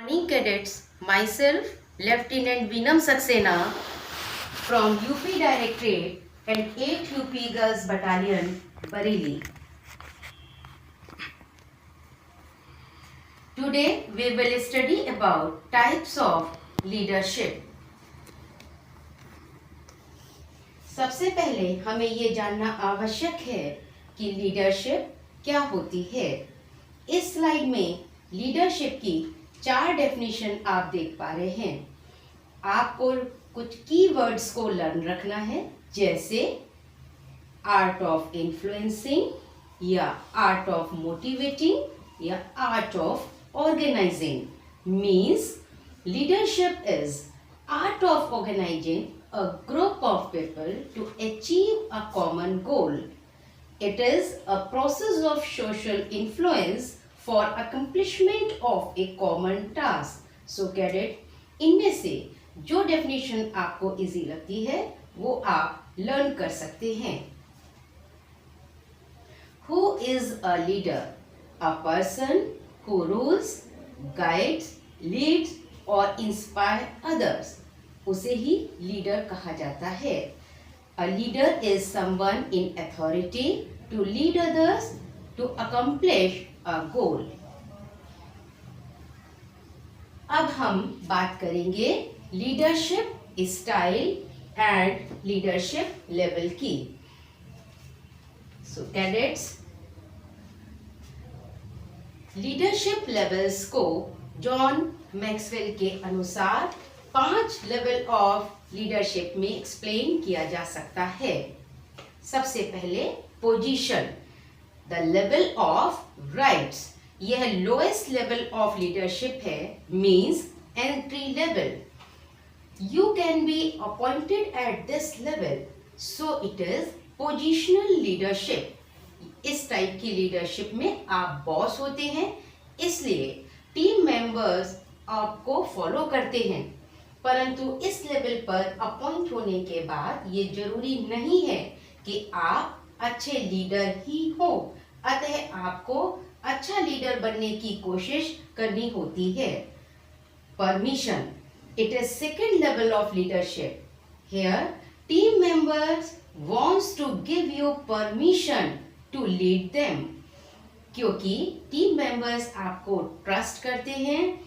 Morning cadets, myself Lieutenant Veenam Saxena from UP Directorate and 8th UP Girls Battalion, Bareilly. Today we will study about types of leadership. सबसे पहले हमें ये जानना आवश्यक है कि लीडरशिप क्या होती है। इस स्लाइड में लीडरशिप की 4 डेफिनेशन आप देख पा रहे हैं। आपको कुछ कीवर्ड्स को लर्न रखना है, जैसे आर्ट ऑफ इन्फ्लुएंसिंग या आर्ट ऑफ मोटिवेटिंग या art of organising. Means leadership is art of organising a group of people to achieve a common goal. It is a process of social influence for accomplishment of a common task. So cadet, इनमें से जो definition आपको easy लगती है वो आप learn कर सकते हैं। Who is a leader? A person who rules, guides, leads or inspire others. उसे ही लीडर कहा जाता है। A leader is someone in authority to lead others to accomplish a goal. अब हम बात करेंगे leadership style and leadership level की। So cadets, leadership levels को जॉन मैक्सवेल के अनुसार 5 लेवल ऑफ लीडरशिप में एक्सप्लेन किया जा सकता है। सबसे पहले position, the level of rights. यह लोएस्ट लेवल ऑफ लीडरशिप है, means entry level. You can be appointed at this level, so it is positional leadership. इस टाइप की लीडरशिप में आप बॉस होते हैं, इसलिए टीम मेंबर्स आपको फॉलो करते हैं। परंतु इस लेवल पर अपॉइंट होने के बाद ये जरूरी नहीं है कि आप अच्छे लीडर ही हो, अतः आपको अच्छा लीडर बनने की कोशिश करनी होती है। Permission, it is second level of leadership. Here team members wants to give you permission to lead them, क्योंकि टीम मेंबर्स आपको ट्रस्ट करते हैं,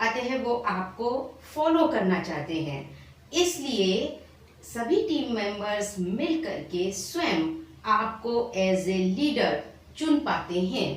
अतः वो आपको फॉलो करना चाहते हैं। इसलिए सभी टीम मेंबर्स मिल करके स्वयं आपको एज ए लीडर चुन पाते हैं।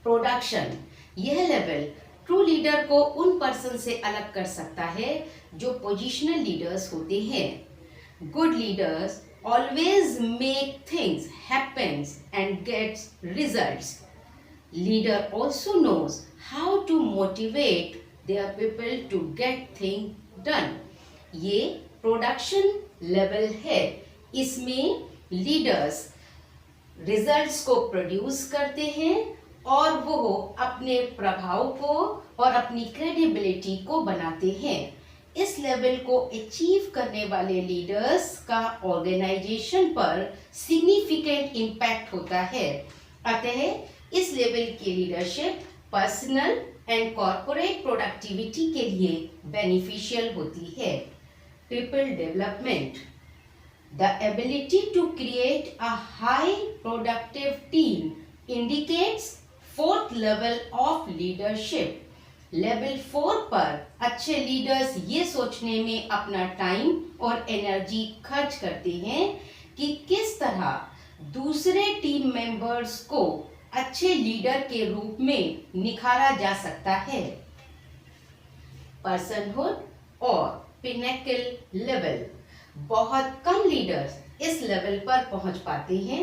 प्रोडक्शन, यह लेवल ट्रू लीडर को उन पर्सन से अलग कर सकता है जो पोजिशनल लीडर्स होते हैं। Good leaders always make things happens and gets results. Leader also knows how to motivate their people to get things done. ये प्रोडक्शन लेवल है। इसमें लीडर्स रिजल्ट्स को प्रोड्यूस करते हैं और वो अपने प्रभाव को और अपनी क्रेडिबिलिटी को बनाते हैं। इस लेवल को अचीव करने वाले लीडर्स का ऑर्गेनाइजेशन पर सिग्निफिकेंट इम्पैक्ट होता है। अतः इस लेवल की leadership personal and corporate productivity के लिए बेनिफिशियल होती है। People development, the ability to create a high productive team indicates fourth level of leadership. Level 4 पर अच्छे लीडर्स ये सोचने में अपना टाइम और एनर्जी खर्च करते हैं कि किस तरह दूसरे टीम मेंबर्स को अच्छे लीडर के रूप में निखारा जा सकता है। पर्सनहुड और पिनेकल लेवल, बहुत कम लीडर्स इस लेवल पर पहुंच पाते हैं।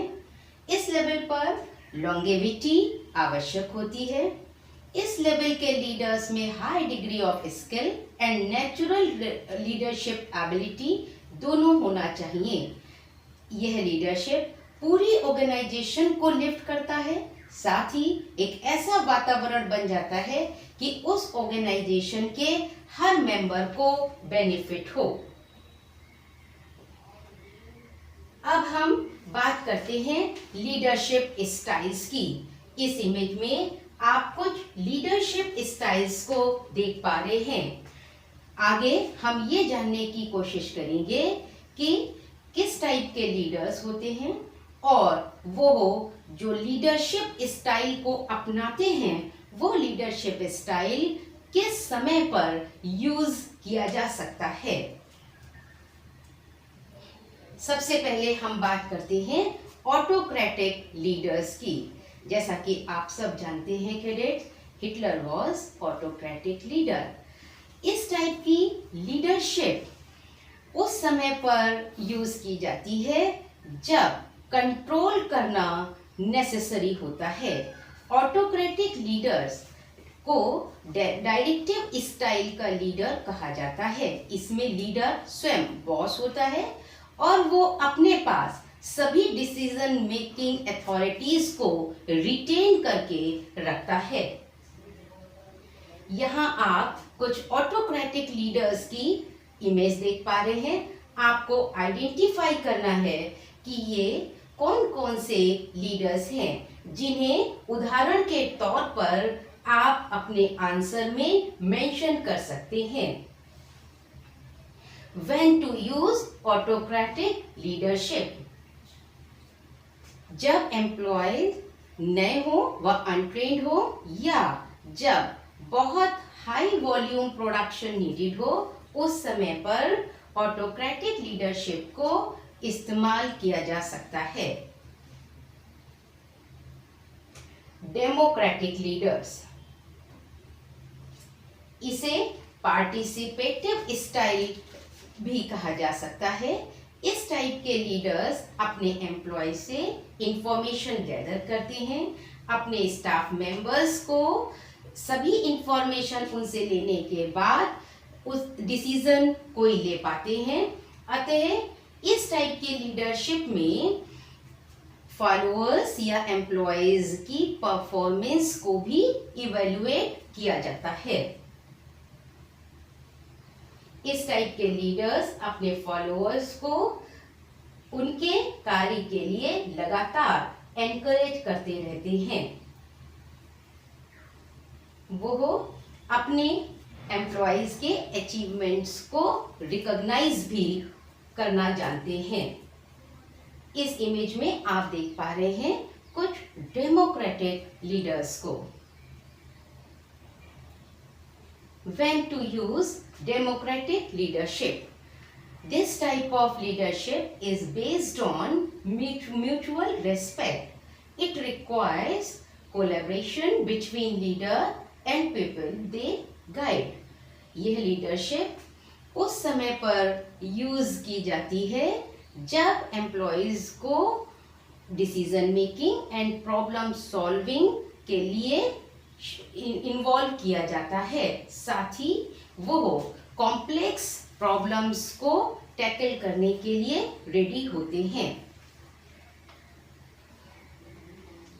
इस लेवल पर लॉन्गेविटी आवश्यक होती है। इस लेवल के लीडर्स में high degree of skill and natural leadership ability दोनों होना चाहिए। यह लीडरशिप पूरी ऑर्गेनाइजेशन को लिफ्ट करता है, साथ ही एक ऐसा वातावरण बन जाता है कि उस ऑर्गेनाइजेशन के हर मेंबर को बेनिफिट हो। अब हम बात करते हैं लीडरशिप स्टाइल्स की। इस इमेज में आप कुछ लीडरशिप स्टाइल्स को देख पा रहे हैं। आगे हम ये जानने की कोशिश करेंगे कि किस टाइप के लीडर्स होते हैं और वो जो लीडरशिप स्टाइल को अपनाते हैं वो लीडरशिप स्टाइल किस समय पर यूज किया जा सकता है। सबसे पहले हम बात करते हैं ऑटोक्रेटिक लीडर्स की। जैसा कि आप सब जानते हैं cadets, Hitler was autocratic leader. इस टाइप की लीडरशिप उस समय पर यूज की जाती है जब कंट्रोल करना नेसेसरी होता है। ऑटोक्रेटिक लीडर्स को डायरेक्टिव स्टाइल का लीडर कहा जाता है। इसमें लीडर स्वयं बॉस होता है और वो अपने पास सभी डिसीजन मेकिंग अथॉरिटीज को रिटेन करके रखता है। यहाँ आप कुछ ऑटोक्रेटिक लीडर्स की इमेज देख पा रहे हैं। आपको आइडेंटिफाई करना है कि ये कौन कौन से लीडर्स हैं जिन्हें उदाहरण के तौर पर आप अपने आंसर में मेंशन कर सकते हैं। When to use autocratic leadership? जब एम्प्लॉय नए हो व अनट्रेन्ड हो या जब बहुत हाई वॉल्यूम प्रोडक्शन नीडेड हो, उस समय पर ऑटोक्रेटिक लीडरशिप को इस्तेमाल किया जा सकता है। डेमोक्रेटिक लीडर्स, इसे पार्टिसिपेटिव स्टाइल भी कहा जा सकता है। इस टाइप के लीडर्स अपने एम्प्लॉय से इंफॉर्मेशन गैदर करते हैं, अपने स्टाफ मेंबर्स को सभी इंफॉर्मेशन उनसे लेने के बाद उस डिसीजन कोई ले पाते हैं। अतः इस टाइप की लीडरशिप में फॉलोअर्स या एम्प्लॉयज की परफॉर्मेंस को भी इवेल्युएट किया जाता है। इस टाइप के लीडर्स अपने फॉलोअर्स को उनके कार्य के लिए लगातार एनकरेज करते रहते हैं। वो अपने एम्प्लॉयज के अचीवमेंट्स को रिकॉग्नाइज भी करना जानते हैं। इस इमेज में आप देख पा रहे हैं कुछ डेमोक्रेटिक लीडर्स को। When to use democratic leadership? This type of leadership is based on mutual respect. It requires collaboration between leader and people they guide. यह leadership उस समय पर यूज की जाती है जब एम्प्लॉयज को decision making and problem solving के लिए इन्वॉल्व किया जाता है। साथ ही वो कॉम्प्लेक्स प्रॉब्लम्स को टैकल करने के लिए रेडी होते हैं।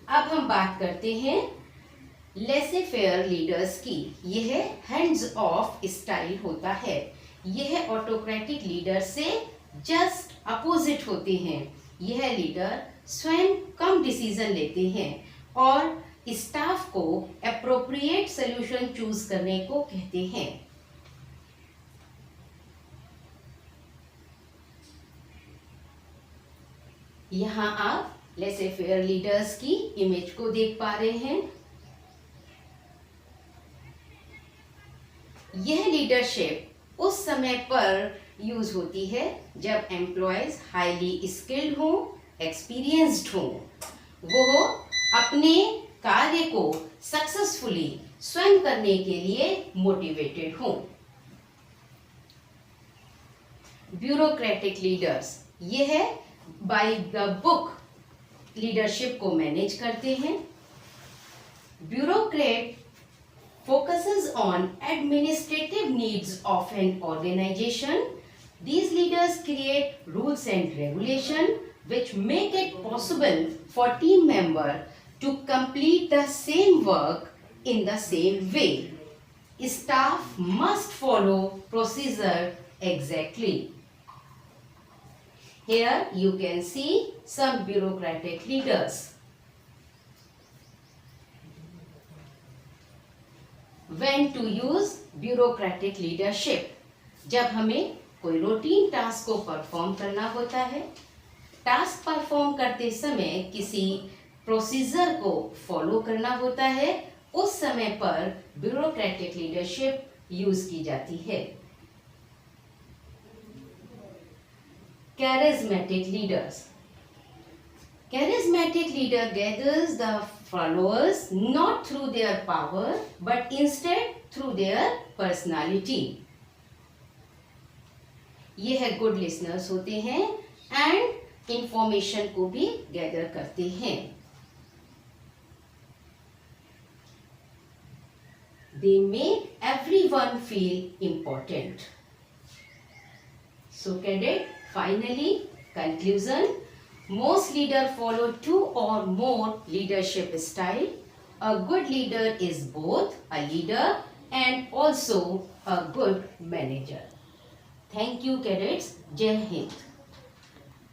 अब हम बात करते हैं लेसे फेयर लीडर्स की। यह हैंड्स ऑफ स्टाइल होता है। यह ऑटोक्रेटिक लीडर से जस्ट अपोजिट होते हैं। यह लीडर स्वयं कम डिसीजन लेते हैं और स्टाफ को एप्रोप्रिएट सॉल्यूशन चूज करने को कहते हैं। यहां आप लेसे फेयर लीडर्स की इमेज को देख पा रहे हैं। यह लीडरशिप उस समय पर यूज होती है जब एम्प्लॉयज हाईली स्किल्ड हो, एक्सपीरियंस्ड हो, वो अपने कार्य को सक्सेसफुली स्वयं करने के लिए मोटिवेटेड हो। ब्यूरोक्रेटिक लीडर्स, यह बाय द बुक लीडरशिप को मैनेज करते हैं। Bureaucrat focuses on administrative needs of an organization. These leaders create rules and regulation which make it possible for team member to complete the same work in the same way. Staff must follow procedure exactly. Here you can see some bureaucratic leaders. When to use bureaucratic leadership? जब हमें कोई routine task को perform करना होता है, task perform करते समय किसी प्रोसीजर को फॉलो करना होता है, उस समय पर ब्यूरोक्रेटिक लीडरशिप यूज की जाती है। Charismatic leaders. Charismatic leader gathers the followers not through their power but instead through their personality. ये है गुड लिसनर्स होते हैं एंड इंफॉर्मेशन को भी गैदर करते हैं। They make everyone feel important. So cadet, finally, conclusion. Most leaders follow 2 or more leadership style. A good leader is both a leader and also a good manager. Thank you, cadets. Jai Hind.